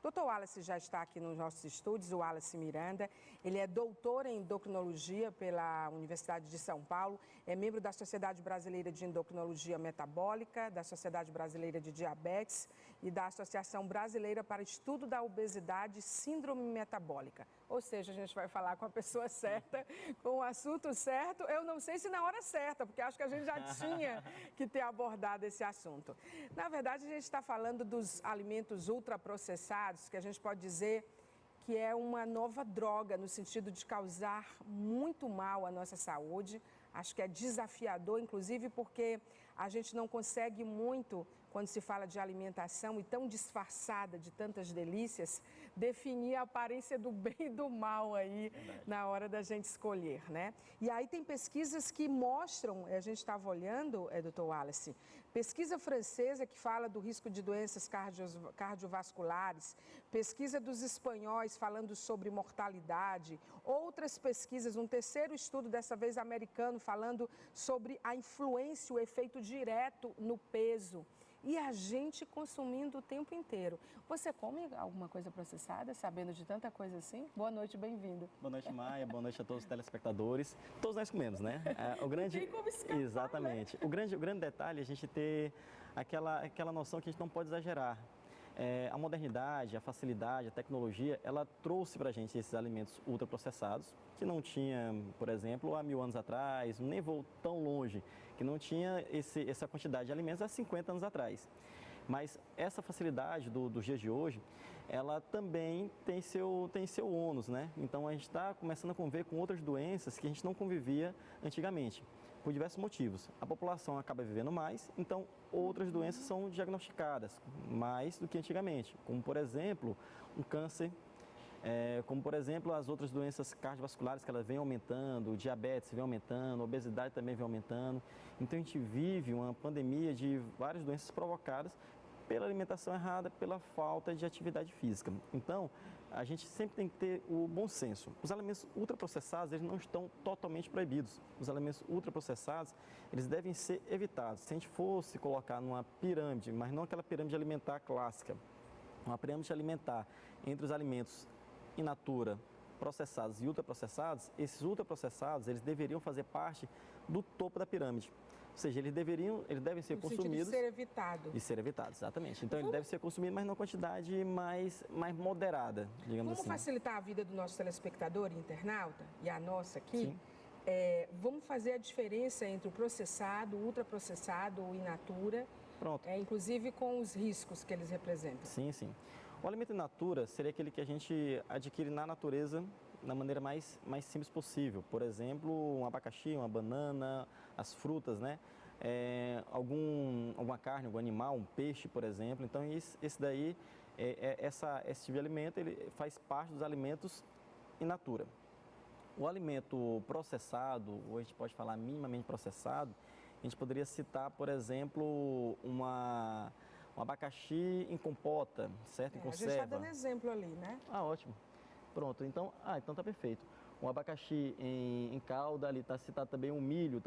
Dr. Wallace já está aqui nos nossos estúdios, o Wallace Miranda. Ele é doutor em endocrinologia pela Universidade de São Paulo, é membro da Sociedade Brasileira de Endocrinologia Metabólica, da Sociedade Brasileira de Diabetes e da Associação Brasileira para Estudo da Obesidade e Síndrome Metabólica. Ou seja, a gente vai falar com a pessoa certa, com o assunto certo. Eu não sei se na hora certa, porque acho que a gente já tinha que ter abordado esse assunto. Na verdade, a gente está falando dos alimentos ultraprocessados, que a gente pode dizer que é uma nova droga no sentido de causar muito mal à nossa saúde. Acho que é desafiador, inclusive, porque a gente não consegue muito, quando se fala de alimentação e tão disfarçada de tantas delícias, definir a aparência do bem e do mal aí na hora da gente escolher, né? E aí tem pesquisas que mostram, a gente estava olhando, Dr. Wallace, pesquisa francesa que fala do risco de doenças cardiovasculares, pesquisa dos espanhóis falando sobre mortalidade, outras pesquisas, um terceiro estudo, dessa vez americano, falando sobre a influência, o efeito direto no peso. E a gente consumindo o tempo inteiro. Você come alguma coisa processada, sabendo de tanta coisa assim? Boa noite, bem-vindo. Boa noite, Maia. Boa noite a todos os telespectadores. Todos nós comemos, né? O grande... Não tem como escapar, Exatamente. Né? O grande detalhe é a gente ter aquela noção que a gente não pode exagerar. A modernidade, a facilidade, a tecnologia, ela trouxe para a gente esses alimentos ultraprocessados, que não tinha, por exemplo, há 1000 anos atrás, nem vou tão longe, que não tinha essa quantidade de alimentos há 50 anos atrás. Mas essa facilidade dos dias de hoje, ela também tem seu ônus, né? Então a gente está começando a conviver com outras doenças que a gente não convivia antigamente, por diversos motivos. A população acaba vivendo mais, então outras doenças são diagnosticadas mais do que antigamente, como por exemplo um câncer, como por exemplo as outras doenças cardiovasculares que elas vêm aumentando, o diabetes vem aumentando, a obesidade também vem aumentando. Então a gente vive uma pandemia de várias doenças provocadas pela alimentação errada, pela falta de atividade física. Então, a gente sempre tem que ter o bom senso. Os alimentos ultraprocessados, eles não estão totalmente proibidos. Os alimentos ultraprocessados, eles devem ser evitados. Se a gente fosse colocar numa pirâmide, mas não aquela pirâmide alimentar clássica, uma pirâmide alimentar entre os alimentos in natura, processados e ultraprocessados, esses ultraprocessados, eles deveriam fazer parte do topo da pirâmide. Ou seja, eles devem ser consumidos... De ser evitado. De ser evitados, exatamente. Então, ele deve ser consumido, mas numa quantidade mais moderada, digamos assim. Vamos facilitar a vida do nosso telespectador e internauta, e a nossa aqui? Sim. Vamos fazer a diferença entre o processado, o ultraprocessado ou in natura, Pronto. Inclusive com os riscos que eles representam. Sim, sim. O alimento in natura seria aquele que a gente adquire na natureza, da maneira mais simples possível. Por exemplo, um abacaxi, uma banana, as frutas, né? Alguma carne, algum animal, um peixe, por exemplo. Então, esse daí, esse tipo de alimento, ele faz parte dos alimentos in natura. O alimento processado, ou a gente pode falar minimamente processado, a gente poderia citar, por exemplo, um abacaxi em compota, certo? Em conserva. A gente está dando exemplo ali, né? Ah, ótimo. Pronto, então tá perfeito. Um abacaxi em calda, ali está citado também o milho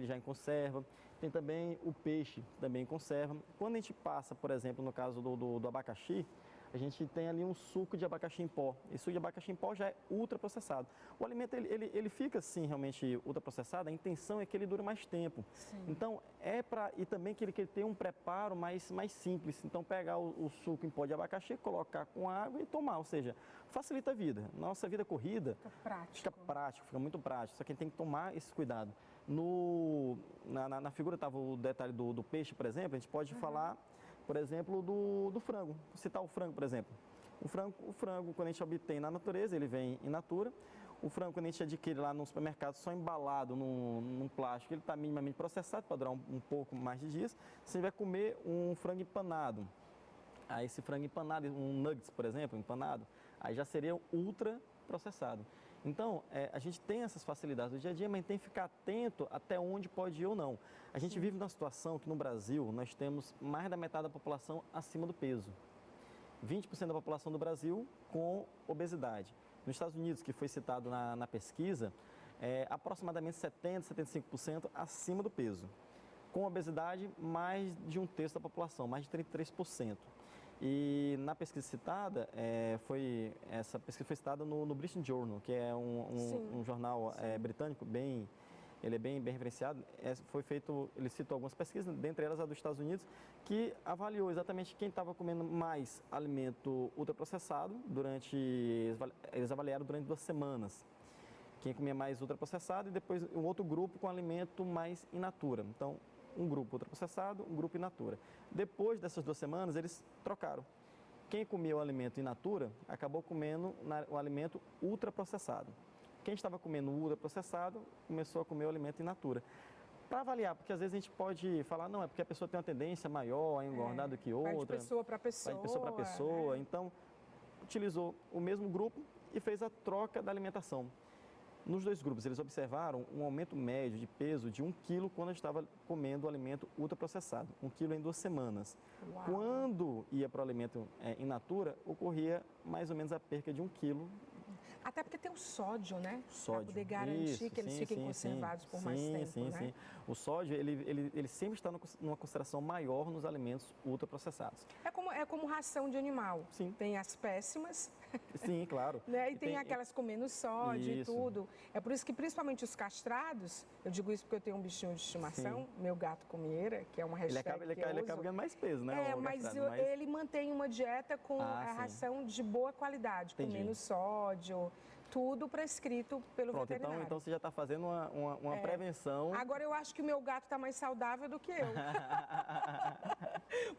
já em conserva. Tem também o peixe, também em conserva. Quando a gente passa, por exemplo, no caso do abacaxi, a gente tem ali um suco de abacaxi em pó. Esse suco de abacaxi em pó já é ultraprocessado. O alimento, ele fica, sim, realmente ultraprocessado, a intenção é que ele dure mais tempo. Sim. Então, e também que ele tenha um preparo mais simples. Então, pegar o suco em pó de abacaxi, colocar com água e tomar, ou seja, facilita a vida. Nossa vida corrida fica prático, fica muito prático, só que a gente tem que tomar esse cuidado. Na figura estava o detalhe do peixe, por exemplo, a gente pode falar, por exemplo, do frango. Vou citar o frango, por exemplo. O frango, quando a gente obtém na natureza, ele vem in natura. O frango, quando a gente adquire lá no supermercado, só embalado num plástico, ele está minimamente processado para durar um pouco mais de dias. Você vai comer um frango empanado. Aí esse frango empanado, um nuggets, por exemplo, empanado, aí já seria ultra processado. Então, a gente tem essas facilidades do dia a dia, mas tem que ficar atento até onde pode ir ou não. A gente vive numa situação que no Brasil nós temos mais da metade da população acima do peso. 20% da população do Brasil com obesidade. Nos Estados Unidos, que foi citado na pesquisa, aproximadamente 70%, 75% acima do peso. Com obesidade, mais de um terço da população, mais de 33%. E na pesquisa citada, essa pesquisa foi citada no British Journal, que é um jornal britânico ele é bem referenciado. Ele citou algumas pesquisas, dentre elas a dos Estados Unidos, que avaliou exatamente quem estava comendo mais alimento ultraprocessado eles avaliaram durante 2 semanas. Quem comia mais ultraprocessado e depois um outro grupo com alimento mais in natura. Então, um grupo ultraprocessado, um grupo in natura. Depois dessas 2 semanas, eles trocaram. Quem comia o alimento in natura acabou comendo o alimento ultraprocessado. Quem estava comendo o ultraprocessado começou a comer o alimento in natura. Para avaliar, porque às vezes a gente pode falar, não, é porque a pessoa tem uma tendência maior a engordar do que outra. Vai de pessoa para pessoa. Vai de pessoa para pessoa. Então, utilizou o mesmo grupo e fez a troca da alimentação. Nos 2 grupos, eles observaram um aumento médio de peso de 1 quilo quando estava comendo o alimento ultraprocessado. 1 quilo em 2 semanas. Uau. Quando ia para o alimento in natura, ocorria mais ou menos a perca de 1 quilo. Até porque tem o sódio, né? Sódio. Para poder garantir que eles fiquem conservados por mais tempo, né? Sim. O sódio, ele sempre está numa concentração maior nos alimentos ultraprocessados. É como ração de animal. Sim. Tem as péssimas. Sim, claro. Né? E tem aquelas com menos sódio isso. E tudo. É por isso que, principalmente os castrados, eu digo isso porque eu tenho um bichinho de estimação, meu gato comieira, que é uma hashtag ele acaba ganhando mais peso, né? Mas ele mantém uma dieta com a ração de boa qualidade, com menos sódio, tudo prescrito pelo veterinário. Então você já está fazendo uma prevenção. Agora eu acho que o meu gato está mais saudável do que eu.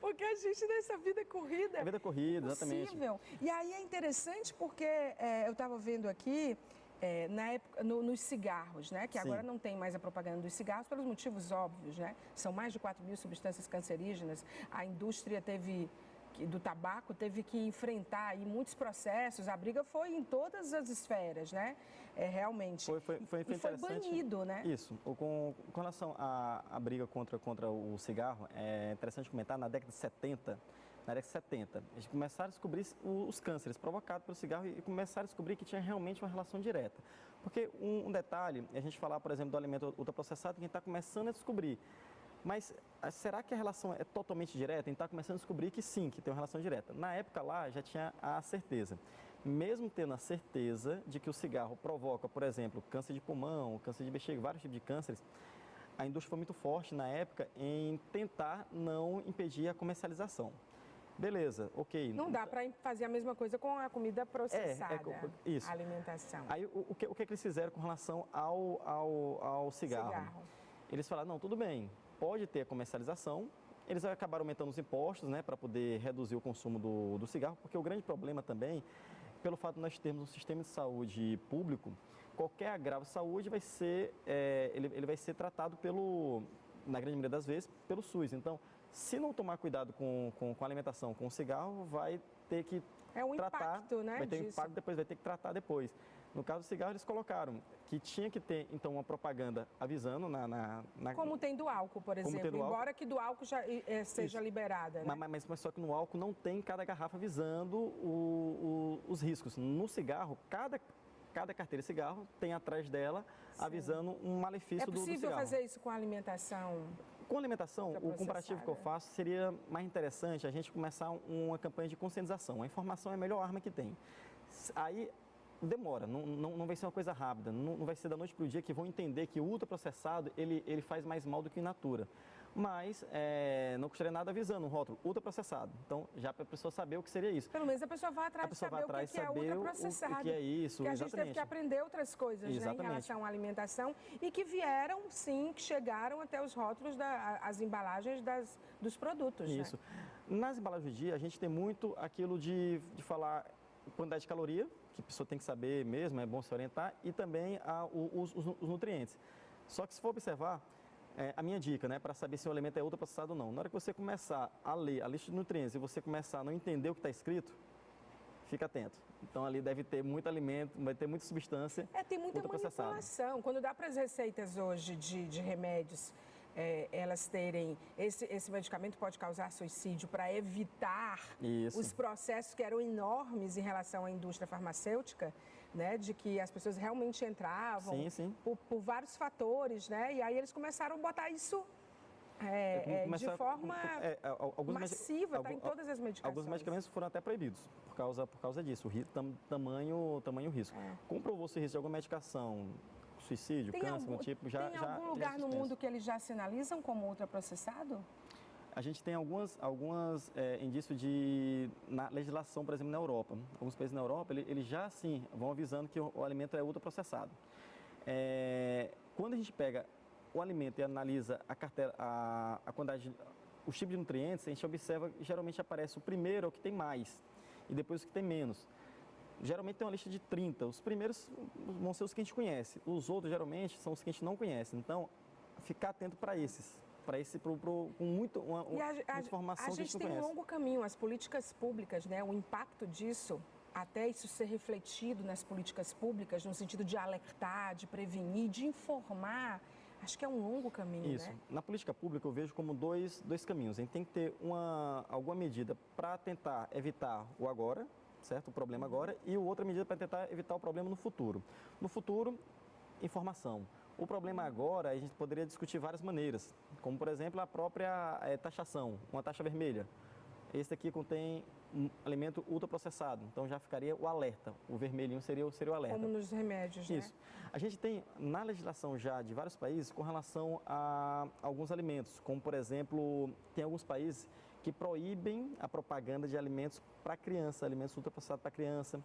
Porque a gente nessa vida corrida... A vida corrida, exatamente. E aí é interessante porque eu estava vendo aqui, na época, nos cigarros, né? Que agora não tem mais a propaganda dos cigarros pelos motivos óbvios, né? São mais de 4.000 substâncias cancerígenas. A indústria do tabaco teve que enfrentar aí muitos processos, a briga foi em todas as esferas, né? Realmente. Foi interessante. Foi banido, né? Isso. Com relação à briga contra o cigarro, é interessante comentar, na década de 70, eles começaram a descobrir os cânceres provocados pelo cigarro e começaram a descobrir que tinha realmente uma relação direta. Porque um detalhe, a gente falar, por exemplo, do alimento ultraprocessado, que a gente está começando a descobrir. Mas será que a relação é totalmente direta? A gente está começando a descobrir que sim, que tem uma relação direta. Na época lá já tinha a certeza. Mesmo tendo a certeza de que o cigarro provoca, por exemplo, câncer de pulmão, câncer de bexiga, vários tipos de cânceres, a indústria foi muito forte na época em tentar não impedir a comercialização. Beleza, ok. Não dá para fazer a mesma coisa com a comida processada, isso. A alimentação. Aí o que eles fizeram com relação ao cigarro? Eles falaram, não, tudo bem. Pode ter a comercialização, eles acabaram aumentando os impostos, né, para poder reduzir o consumo do cigarro, porque o grande problema também, pelo fato de nós termos um sistema de saúde público, qualquer agravo de saúde vai ser, ele vai ser tratado na grande maioria das vezes, pelo SUS. Então, se não tomar cuidado com a alimentação, com o cigarro, vai ter que tratar, impacto, né, vai ter disso. impacto depois, vai ter que tratar depois. No caso do cigarro, eles colocaram que tinha que ter, então, uma propaganda avisando Como tem do álcool, por exemplo, embora que do álcool já seja liberada, né? Mas só que no álcool não tem cada garrafa avisando os riscos. No cigarro, cada carteira de cigarro tem atrás dela avisando um malefício do cigarro. É possível fazer isso com a alimentação? Com a alimentação, o comparativo que eu faço seria mais interessante a gente começar uma campanha de conscientização. A informação é a melhor arma que tem. Aí demora, não vai ser uma coisa rápida, não vai ser da noite para o dia que vão entender que o ultraprocessado ele faz mais mal do que in natura. Mas não custaria nada avisando um rótulo ultraprocessado. Então, já para a pessoa saber o que seria isso. Pelo menos a pessoa vai atrás de saber o que é ultraprocessado. O que é isso, que a gente teve que aprender outras coisas, né, em relação à alimentação e que vieram, sim, que chegaram até os rótulos, as embalagens dos produtos. Isso. Né? Nas embalagens do dia, a gente tem muito aquilo de falar quantidade de caloria, que a pessoa tem que saber mesmo, é bom se orientar, e também os nutrientes. Só que se for observar, a minha dica, né, para saber se o alimento é ultraprocessado ou não, na hora que você começar a ler a lista de nutrientes e você começar a não entender o que está escrito, fica atento. Então ali deve ter muito alimento, vai ter muita substância tem muita manipulação. Quando dá para as receitas hoje de remédios, elas terem esse medicamento pode causar suicídio para evitar os processos que eram enormes em relação à indústria farmacêutica, né, de que as pessoas realmente entravam por vários fatores, né, e aí eles começaram a botar isso de forma massiva, está em todas as medicações. Alguns medicamentos foram até proibidos por causa disso, tamanho risco. Comprovou-se risco de alguma medicação, suicídio, câncer, algum tipo, tem algum lugar no mundo que eles já sinalizam como ultraprocessado? A gente tem alguns indícios na legislação, por exemplo, na Europa. Alguns países na Europa, eles já, sim, vão avisando que o alimento é ultraprocessado. Quando a gente pega o alimento e analisa a quantidade, os tipos de nutrientes, a gente observa que geralmente aparece o primeiro, é o que tem mais, e depois o que tem menos. Geralmente tem uma lista de 30. Os primeiros vão ser os que a gente conhece. Os outros, geralmente, são os que a gente não conhece. Então, ficar atento para esses. Com uma informação que a gente não conhece. A gente tem um longo caminho. As políticas públicas, né, o impacto disso, até isso ser refletido nas políticas públicas, no sentido de alertar, de prevenir, de informar, acho que é um longo caminho, Isso. né? Na política pública eu vejo como dois caminhos. A gente tem que ter alguma medida para tentar evitar o agora, certo? O problema agora, e outra medida para tentar evitar o problema no futuro. No futuro, informação. O problema agora, a gente poderia discutir várias maneiras, como, por exemplo, a própria taxação, uma taxa vermelha. Esse aqui contém um alimento ultraprocessado, então já ficaria o alerta. O vermelhinho seria o alerta. Como nos remédios, né? Isso. A gente tem, na legislação já de vários países, com relação a alguns alimentos, como, por exemplo, tem alguns países que proíbem a propaganda de alimentos para criança, alimentos ultraprocessados para criança.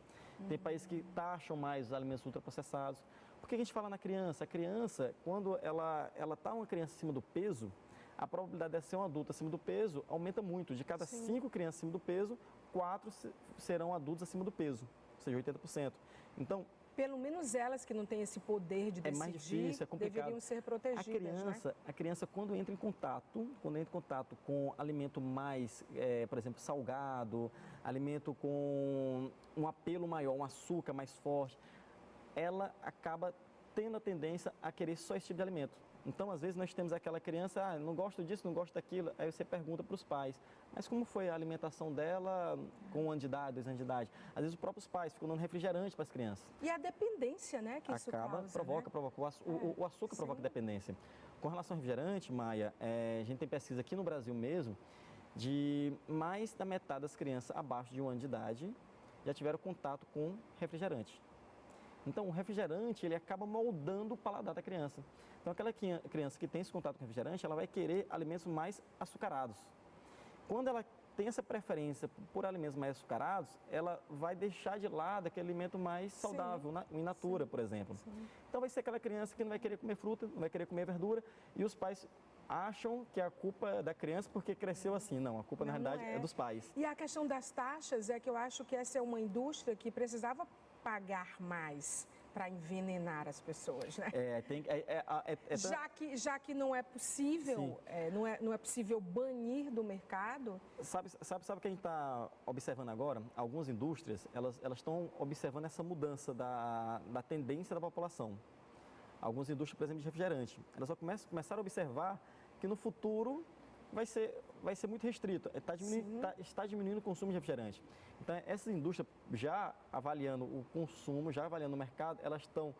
Tem países que taxam mais os alimentos ultraprocessados. Por que a gente fala na criança? A criança, quando ela está uma criança acima do peso, a probabilidade de ser um adulto acima do peso aumenta muito. De cada 5 crianças acima do peso, 4 serão adultos acima do peso, ou seja, 80%. Então, pelo menos elas que não têm esse poder de decidir, mais difícil, é complicado. Deveriam ser protegidas. A criança, quando entra em contato com alimento mais, por exemplo, salgado, alimento com um apelo maior, um açúcar mais forte, ela acaba tendo a tendência a querer só esse tipo de alimento. Então, às vezes, nós temos aquela criança, não gosto disso, não gosto daquilo, aí você pergunta para os pais, mas como foi a alimentação dela com 1 ano de idade, 2 anos de idade? Às vezes, os próprios pais ficam dando refrigerante para as crianças. E a dependência, né, que isso causa, provoca. O açúcar provoca dependência. Com relação ao refrigerante, Maia, a gente tem pesquisa aqui no Brasil mesmo, de mais da metade das crianças abaixo de 1 ano de idade já tiveram contato com refrigerante. Então, o refrigerante, ele acaba moldando o paladar da criança. Então, aquela criança que tem esse contato com refrigerante, ela vai querer alimentos mais açucarados. Quando ela tem essa preferência por alimentos mais açucarados, ela vai deixar de lado aquele alimento mais saudável, o in natura, por exemplo. Então, vai ser aquela criança que não vai querer comer fruta, não vai querer comer verdura, e os pais acham que a culpa é da criança porque cresceu assim. Não, a culpa, na realidade, é dos pais. E a questão das taxas é que eu acho que essa é uma indústria que precisava pagar mais para envenenar as pessoas, né? Já que não é possível, não é possível banir do mercado. Sabe o que a gente está observando agora? Algumas indústrias, elas estão observando essa mudança da tendência da população. Algumas indústrias, por exemplo, de refrigerante, elas só começaram a observar que no futuro vai ser muito restrito, está diminuindo o consumo de refrigerante. Então, essas indústrias, já avaliando o consumo, já avaliando o mercado, elas estão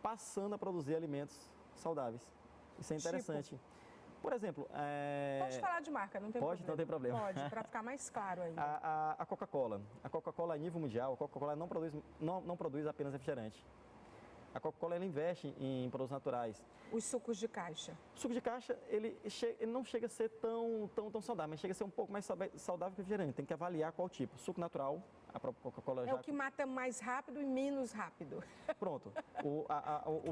passando a produzir alimentos saudáveis. Isso é interessante. Por exemplo... Pode falar de marca, não tem problema. Pode, não tem problema. Pode, para ficar mais claro ainda. A Coca-Cola. A Coca-Cola, a nível mundial, a Coca-Cola não produz apenas refrigerante. A Coca-Cola, ela investe em produtos naturais. Os sucos de caixa. O suco de caixa, ele não chega a ser tão saudável, mas chega a ser um pouco mais saudável que o refrigerante. Tem que avaliar qual tipo. Suco natural, a própria Coca-Cola já... o que mata mais rápido e menos rápido. Pronto.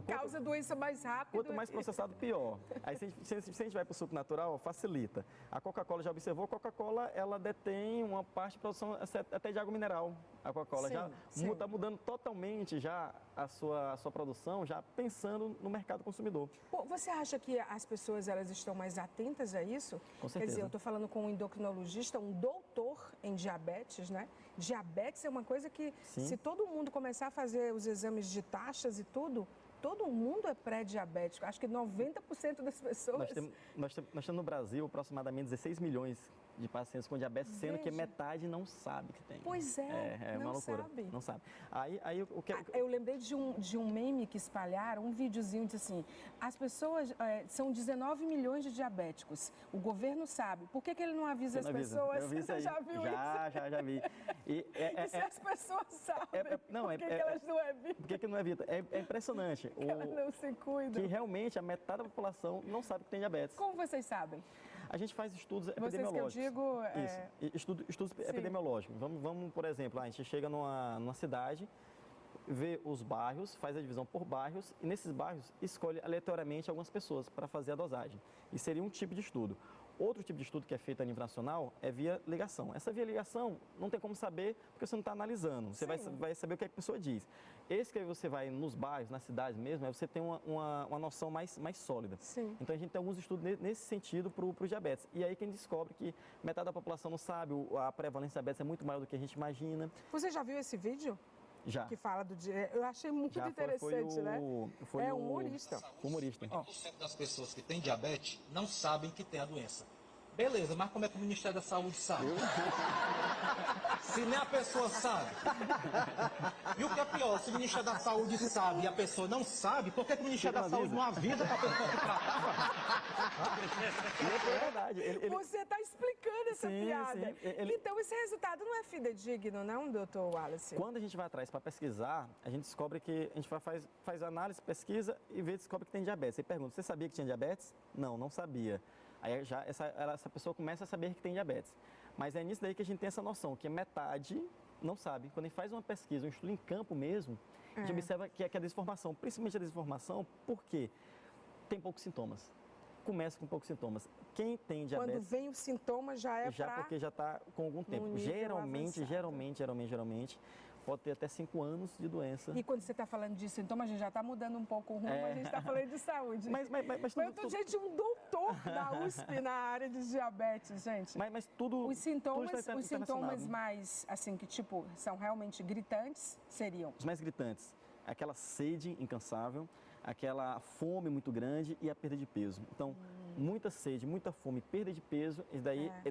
Causa doença mais rápido. Quanto mais processado, pior. Aí, se a gente vai para o suco natural, facilita. A Coca-Cola já observou, a Coca-Cola, ela detém uma parte de produção até de água mineral. A Coca-Cola já está mudando totalmente já a sua produção, já pensando no mercado consumidor. Você acha que as pessoas elas estão mais atentas a isso? Com certeza. Quer dizer, eu estou falando com um endocrinologista, um doutor em diabetes, né? Diabetes é uma coisa que, se todo mundo começar a fazer os exames de taxas e tudo, todo mundo é pré-diabético. Acho que 90% das pessoas... Nós temos no Brasil aproximadamente 16 milhões de pacientes com diabetes, sendo que metade não sabe que tem. Pois é, é não uma loucura. sabe. Não sabe. Aí o que... Eu lembrei de um meme que espalharam, um videozinho de assim, as pessoas, são 19 milhões de diabéticos, o governo sabe, por que ele não avisa as pessoas? Você já viu isso? Já vi. E se as pessoas sabem, por que elas não evitam? Por que não evita? É impressionante. Que elas não se cuidam. Que realmente a metade da população não sabe que tem diabetes. Como vocês sabem? A gente faz estudos Vocês epidemiológicos. que eu digo... Estudos epidemiológicos. Vamos, por exemplo, a gente chega numa cidade, vê os bairros, faz a divisão por bairros e nesses bairros escolhe aleatoriamente algumas pessoas para fazer a dosagem. Isso seria um tipo de estudo. Outro tipo de estudo que é feito a nível nacional é via ligação. Essa via ligação não tem como saber porque você não está analisando. Você vai saber o que a pessoa diz. Esse que aí você vai nos bairros, nas cidades mesmo, aí você tem uma noção mais sólida. Sim. Então a gente tem alguns estudos nesse sentido para o diabetes. E aí quem descobre que metade da população não sabe, a prevalência de diabetes é muito maior do que a gente imagina. Você já viu esse vídeo? Já. Que fala do dia. Eu achei muito interessante, né? É humorista. Humorista. 30% das pessoas que têm diabetes não sabem que tem a doença. Beleza, mas como é que o Ministério da Saúde sabe? Se nem a pessoa sabe. E o que é pior, se o Ministério da Saúde sabe e a pessoa não sabe, por que o Ministério da Saúde não avisa para a pessoa que tratava? É verdade. Você está explicando essa piada. Sim, Então, esse resultado não é fidedigno, não, doutor Wallace? Quando a gente vai atrás para pesquisar, a gente descobre que a gente faz análise, pesquisa e descobre que tem diabetes. Você pergunta, você sabia que tinha diabetes? Não sabia. Aí já essa pessoa começa a saber que tem diabetes. Mas é nisso daí que a gente tem essa noção, que metade não sabe. Quando a gente faz uma pesquisa, um estudo em campo mesmo, a gente observa que é a desinformação, principalmente a desinformação, porque tem poucos sintomas. Começa com poucos sintomas. Quem tem diabetes... Quando vem o sintoma já é porque já está com algum tempo. Geralmente, pode ter até 5 anos de doença. E quando você está falando de sintomas, a gente já está mudando um pouco o rumo, a gente está falando de saúde. Mas eu tô gente, um doutor da USP na área de diabetes, gente. Mas tudo... Os sintomas, tudo está mais, assim, que tipo, são realmente gritantes, seriam? Os mais gritantes. Aquela sede incansável, aquela fome muito grande e a perda de peso. Então, muita sede, muita fome, perda de peso, e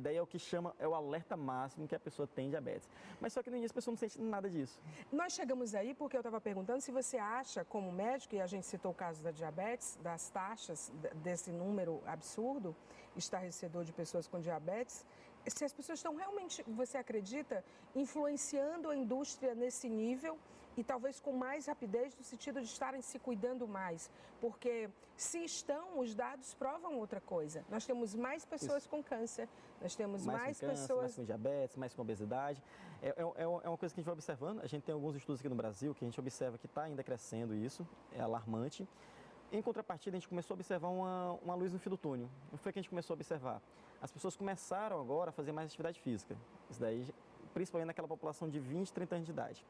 daí é o que chama, é o alerta máximo que a pessoa tem diabetes. Mas só que no início a pessoa não sente nada disso. Nós chegamos aí porque eu estava perguntando se você acha, como médico, e a gente citou o caso da diabetes, das taxas, desse número absurdo, estarrecedor de pessoas com diabetes, se as pessoas estão realmente, você acredita, influenciando a indústria nesse nível e talvez com mais rapidez no sentido de estarem se cuidando mais, porque se estão, os dados provam outra coisa. Nós temos mais pessoas com câncer, nós temos mais pessoas... Mais com diabetes, mais com obesidade. É uma coisa que a gente vai observando, a gente tem alguns estudos aqui no Brasil que a gente observa que está ainda crescendo isso, é alarmante. Em contrapartida, a gente começou a observar uma luz no fim do túnel. O que foi que a gente começou a observar? As pessoas começaram agora a fazer mais atividade física. Isso daí, principalmente naquela população de 20, 30 anos de idade.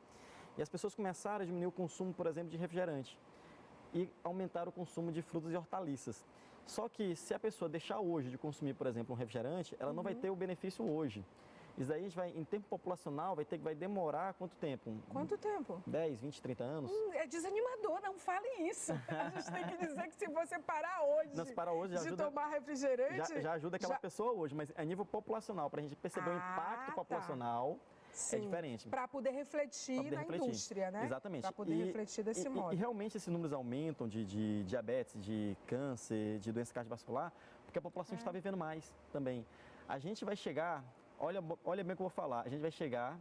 E as pessoas começaram a diminuir o consumo, por exemplo, de refrigerante e aumentar o consumo de frutas e hortaliças. Só que se a pessoa deixar hoje de consumir, por exemplo, um refrigerante, ela não vai ter o benefício hoje. Isso daí a gente vai, em tempo populacional, vai demorar quanto tempo? Quanto tempo? 10, 20, 30 anos? É desanimador, não fale isso. A gente tem que dizer que se você parar hoje, não, se parar hoje já ajuda, tomar refrigerante... Já ajuda aquela pessoa hoje, mas a nível populacional, para a gente perceber o impacto populacional... Sim, é diferente. Para poder refletir na indústria, né? Exatamente. Para poder refletir desse modo. E realmente esses números aumentam de diabetes, de câncer, de doença cardiovascular, porque a população está vivendo mais também. A gente vai chegar, olha bem o que eu vou falar, a gente vai chegar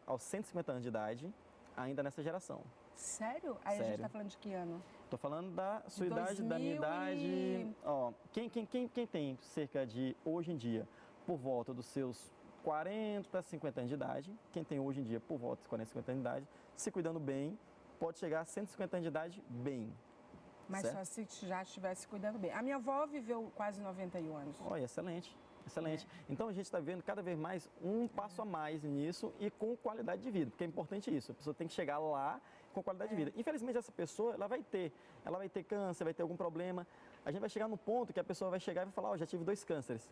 aos 150 anos de idade ainda nessa geração. Sério? Aí Sério. A gente está falando de que ano? Estou falando da sua idade, da minha idade. Ó, quem tem cerca de, hoje em dia, por volta dos seus 40, 50 anos de idade, quem tem hoje em dia por volta de 40, 50 anos de idade, se cuidando bem, pode chegar a 150 anos de idade bem. Mas certo? Só se já estivesse cuidando bem. A minha avó viveu quase 91 anos. Olha, excelente. Excelente. Então a gente está vendo cada vez mais um passo a mais nisso e com qualidade de vida, porque é importante isso. A pessoa tem que chegar lá com qualidade de vida. Infelizmente essa pessoa, ela vai ter câncer, vai ter algum problema. A gente vai chegar no ponto que a pessoa vai chegar e vai falar, já tive 2 cânceres.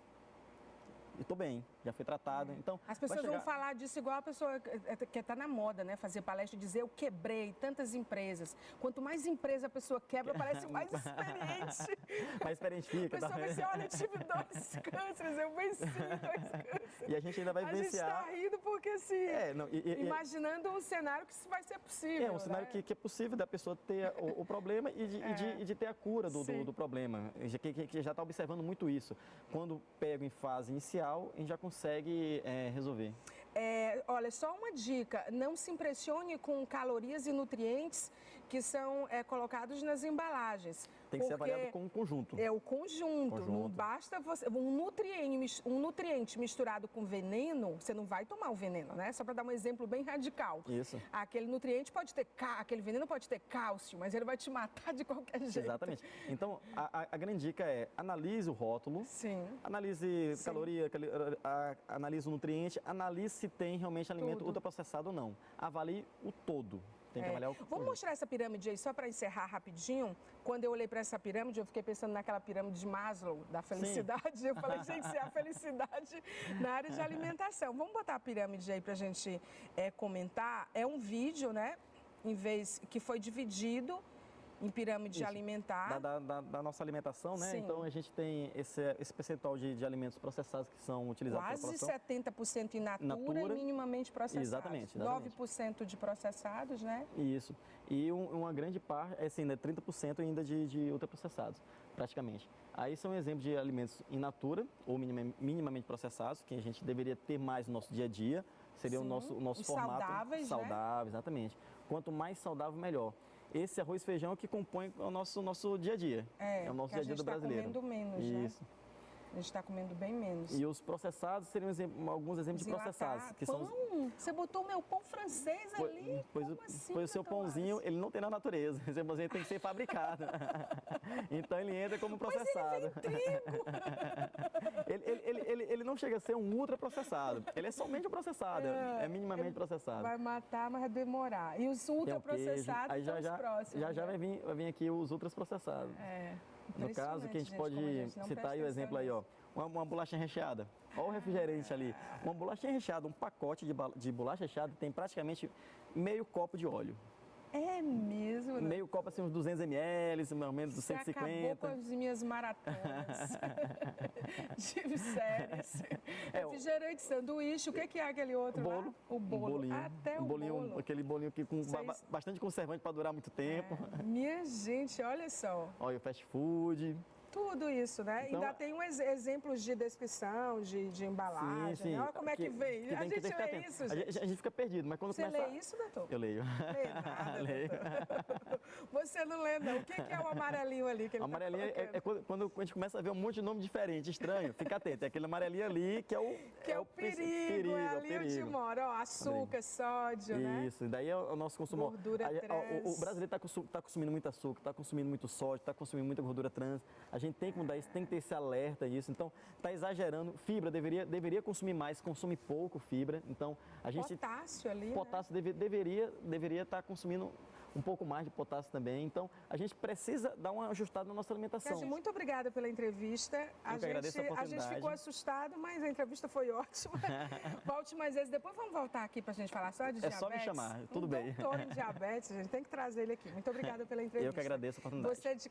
E estou bem, já fui tratado. Então, as pessoas vão falar disso igual a pessoa que está na moda, né? Fazer palestra e dizer, eu quebrei tantas empresas. Quanto mais empresa a pessoa quebra, parece mais experiente. Mas experientifica. A pessoa vai ser, olha, eu tive 2 cânceres, eu venci 2 cânceres. E a gente ainda vai vivenciar. A gente está rindo porque, assim, imaginando um cenário que isso vai ser possível. É um cenário que é possível da pessoa ter o problema e de ter a cura do problema. Que já está observando muito isso. Quando pega em fase inicial, a gente já consegue resolver. Olha, só uma dica, não se impressione com calorias e nutrientes que são colocados nas embalagens. Tem que ser avaliado como um conjunto. É o conjunto. Não basta você. Um nutriente misturado com veneno, você não vai tomar o veneno, né? Só para dar um exemplo bem radical. Isso. Aquele nutriente pode ter, aquele veneno pode ter cálcio, mas ele vai te matar de qualquer jeito. Exatamente. Então, a grande dica é analise o rótulo. Sim. Analise caloria, analise o nutriente, analise se tem realmente alimento ultraprocessado ou não. Avalie o todo. Tem que avaliar o todo. Vamos mostrar essa pirâmide aí, só para encerrar rapidinho. Quando eu olhei para essa pirâmide, eu fiquei pensando naquela pirâmide de Maslow, da felicidade. Eu falei, gente, se é a felicidade na área de alimentação. Vamos botar a pirâmide aí para a gente comentar. É um vídeo, né? Que foi dividido em pirâmide alimentar. Da nossa alimentação, né? Sim. Então, a gente tem esse percentual de alimentos processados que são utilizados quase pela população. 70% in natura e minimamente processados. Exatamente. 9% de processados, né? Isso. E uma grande parte, assim, né, 30% ainda de ultraprocessados, praticamente. Aí são exemplos de alimentos in natura ou minimamente processados, que a gente deveria ter mais no nosso dia a dia. Seria o nosso formato. Saudáveis, saudável, né? Exatamente. Quanto mais saudável, melhor. Esse arroz e feijão é que compõe o nosso dia a dia. É o nosso dia a dia do brasileiro. A gente está comendo menos, isso. Né? A gente está comendo bem menos. E os processados seriam alguns exemplos de processados. Que pão? Você botou o meu pão francês ali? Pois o seu pãozinho, ele não tem na natureza. O seu pãozinho tem que ser fabricado. Então ele entra como processado. Mas ele vem trigo. ele não chega a ser um ultraprocessado. Ele é somente um processado. É minimamente processado. Vai matar, mas vai demorar. E os ultraprocessados aí são os próximos. Já vai vir aqui os ultraprocessados. No caso, que a gente pode citar aí o exemplo aí, ó, uma bolachinha recheada. Olha o refrigerante ali. Uma bolachinha recheada, um pacote de bolacha recheada tem praticamente meio copo de óleo. É mesmo? Meio copo, assim, uns 200 ml, mais ou menos, 250. Acabou com as minhas maratonas de séries. Refrigerante, sanduíche, o que é aquele outro lá? O bolo. Bolinho. Até o bolinho. Aquele bolinho que com bastante conservante para durar muito tempo. Minha gente, olha só. Olha o fast food. Tudo isso, né? Então, ainda tem exemplos de descrição, de embalagem. Sim. Né? Olha como é que vem. A gente lê isso, gente. A gente fica perdido, mas quando Você começa... lê isso, doutor? Eu leio. Lê nada, leio. Doutor. Você não lê, não. O que é o amarelinho ali que ele amarelinho é quando a gente começa a ver um monte de nome diferente, estranho. Fica atento. É aquele amarelinho ali que é o perigo. É ali onde mora. Ó, açúcar, sódio, né? Isso. E daí é o nosso consumo. Gordura trans. O brasileiro está consumindo muito açúcar, está consumindo muito sódio, está consumindo muita gordura trans. A gente tem que mudar isso, tem que ter esse alerta isso. Então, está exagerando. Fibra, deveria consumir mais, consome pouco fibra. Então, a gente... Potássio ali, Potássio, né? deveria estar consumindo um pouco mais de potássio também. Então, a gente precisa dar uma ajustada na nossa alimentação. Sérgio, muito obrigada pela entrevista. A gente ficou assustado, mas a entrevista foi ótima. Volte mais vezes. Depois vamos voltar aqui para a gente falar só de diabetes. É só me chamar, tudo bem. Doutor em diabetes, a gente tem que trazer ele aqui. Muito obrigada pela entrevista. Eu que agradeço a oportunidade. Você de